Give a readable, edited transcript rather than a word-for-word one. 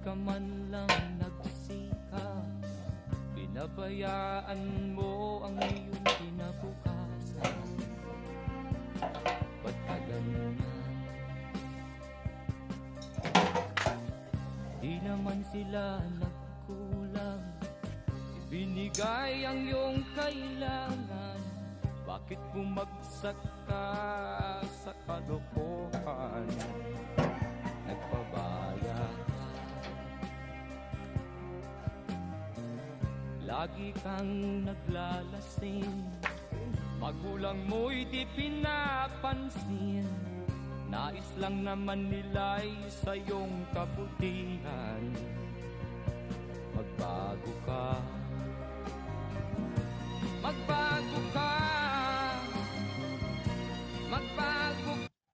ka man lang nagsikap, pinabayaan mo ang iyong kinabukasan. Ba't ka ganyan? Di naman sila nagkulang, ibinigay ang iyong kailangan. Bakit bumagsak ka sa kalokohan? Nagpabaya ka, lagi kang naglalasing, magulang mo'y di pinapansin. Nais lang naman nila'y sa iyong kabutihan. Magbago ka, magbago ka.